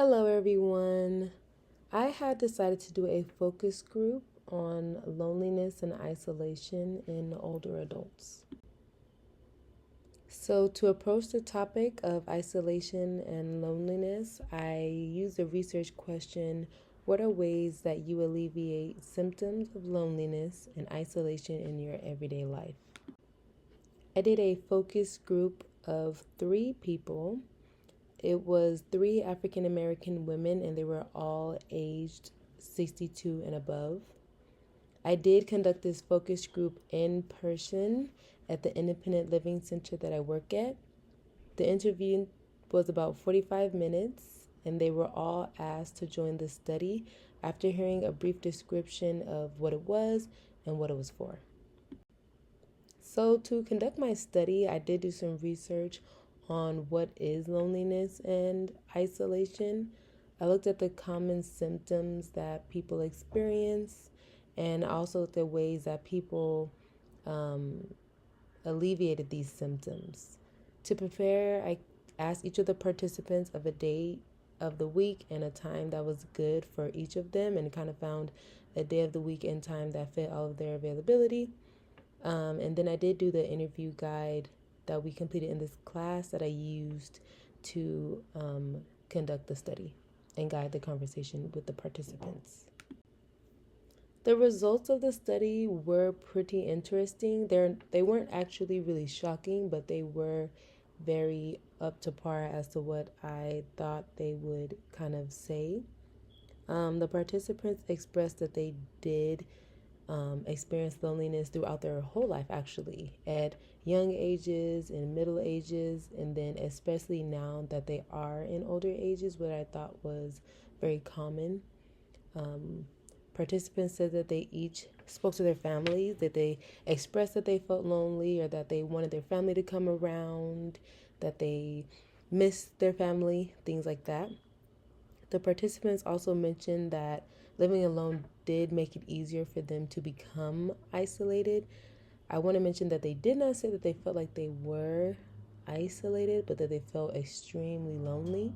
Hello, everyone. I had decided to do a focus group on loneliness and isolation in older adults. So, to approach the topic of isolation and loneliness, I used a research question: what are ways that you alleviate symptoms of loneliness and isolation in your everyday life? I did a focus group of 3 people. It was 3 African American women, and they were all aged 62 and above. I did conduct this focus group in person at the Independent Living Center that I work at. The interview was about 45 minutes, and they were all asked to join the study after hearing a brief description of what it was and what it was for. So, to conduct my study, I did do some research on what is loneliness and isolation. I looked at the common symptoms that people experience, and also the ways that people alleviated these symptoms. To prepare, I asked each of the participants of a day of the week and a time that was good for each of them, and kind of found a day of the week and time that fit all of their availability. And then I did do the interview guide that we completed in this class that I used to conduct the study and guide the conversation with the participants. The results of the study were pretty interesting. They weren't actually really shocking, but they were very up to par as to what I thought they would kind of say. The participants expressed that they did experience loneliness throughout their whole life, actually, at young ages, in middle ages, and then especially now that they are in older ages, what I thought was very common. Participants said that they each spoke to their families, that they expressed that they felt lonely or that they wanted their family to come around, that they missed their family, things like that. The participants also mentioned that living alone did make it easier for them to become isolated. I want to mention that they did not say that they felt like they were isolated, but that they felt extremely lonely.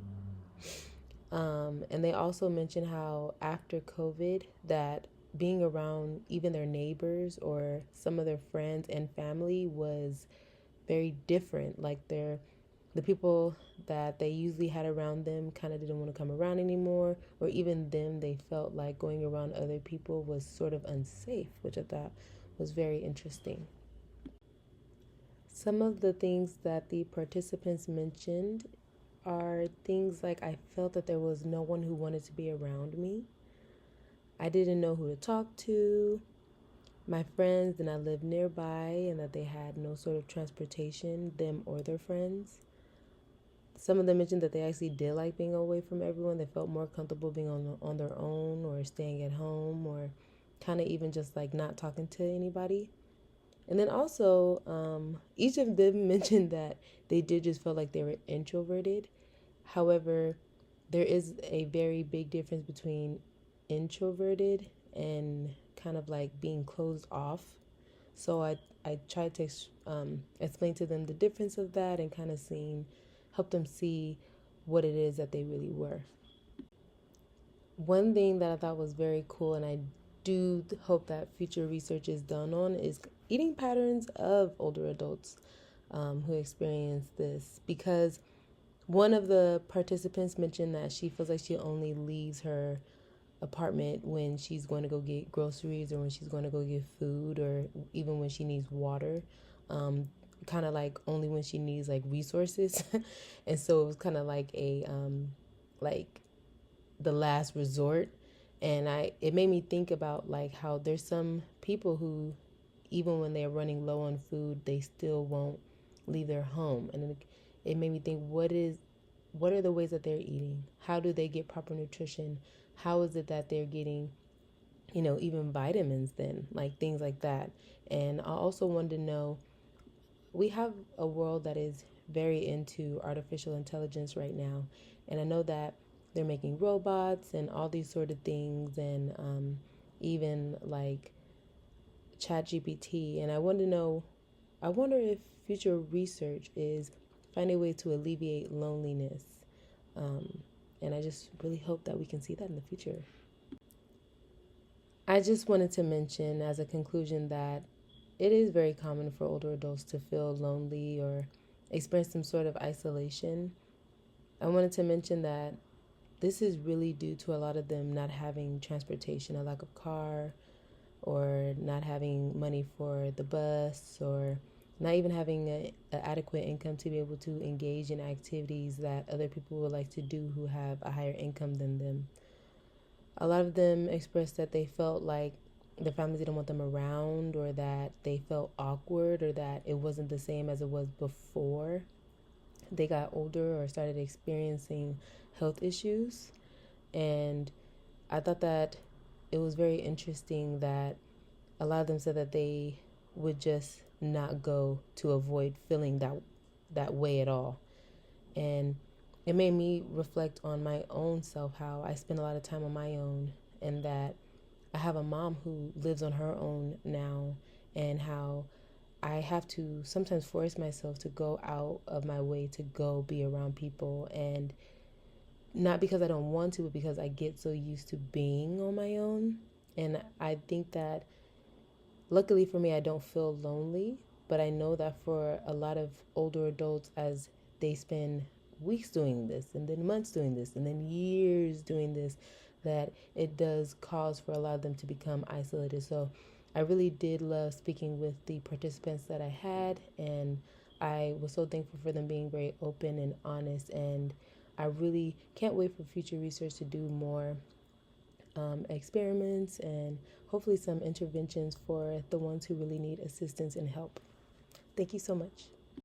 And they also mentioned how after COVID, that being around even their neighbors or some of their friends and family was very different. Like the people that they usually had around them kind of didn't want to come around anymore, or even them, they felt like going around other people was sort of unsafe, which I thought was very interesting. Some of the things that the participants mentioned are things like: I felt that there was no one who wanted to be around me. I didn't know who to talk to. My friends did not live nearby, and that they had no sort of transportation, them or their friends. Some of them mentioned that they actually did like being away from everyone. They felt more comfortable being on their own or staying at home, or kind of even just like not talking to anybody. And then also, each of them mentioned that they did just feel like they were introverted. However, there is a very big difference between introverted and kind of like being closed off. So I tried to explain to them the difference of that, and kind of help them see what it is that they really were. One thing that I thought was very cool, and I do hope that future research is done on, is eating patterns of older adults who experience this. Because one of the participants mentioned that she feels like she only leaves her apartment when she's going to go get groceries, or when she's going to go get food, or even when she needs water. Kind of like only when she needs like resources. And so it was kind of like a like the last resort. And it made me think about like how there's some people who, even when they're running low on food, they still won't leave their home. And it made me think, what are the ways that they're eating? How do they get proper nutrition? How is it that they're getting, even vitamins then, like things like that. And I also wanted to know, we have a world that is very into artificial intelligence right now. And I know that they're making robots and all these sort of things, and even like ChatGPT. And I want to know, I wonder if future research is finding a way to alleviate loneliness And I just really hope that we can see that in the future. I just wanted to mention as a conclusion that it is very common for older adults to feel lonely or experience some sort of isolation. I wanted to mention that this is really due to a lot of them not having transportation, a lack of car, or not having money for the bus, or not even having an adequate income to be able to engage in activities that other people would like to do who have a higher income than them. A lot of them expressed that they felt like their families didn't want them around, or that they felt awkward, or that it wasn't the same as it was before they got older or started experiencing health issues. And I thought that it was very interesting that a lot of them said that they would just not go to avoid feeling that way at all. And it made me reflect on my own self, how I spend a lot of time on my own, and that I have a mom who lives on her own now, and how I have to sometimes force myself to go out of my way to go be around people, and not because I don't want to, but because I get so used to being on my own. And I think that luckily for me, I don't feel lonely, but I know that for a lot of older adults, as they spend weeks doing this, and then months doing this, and then years doing this, that it does cause for a lot of them to become isolated. So I really did love speaking with the participants that I had, and I was so thankful for them being very open and honest. And I really can't wait for future research to do more experiments and hopefully some interventions for the ones who really need assistance and help. Thank you so much.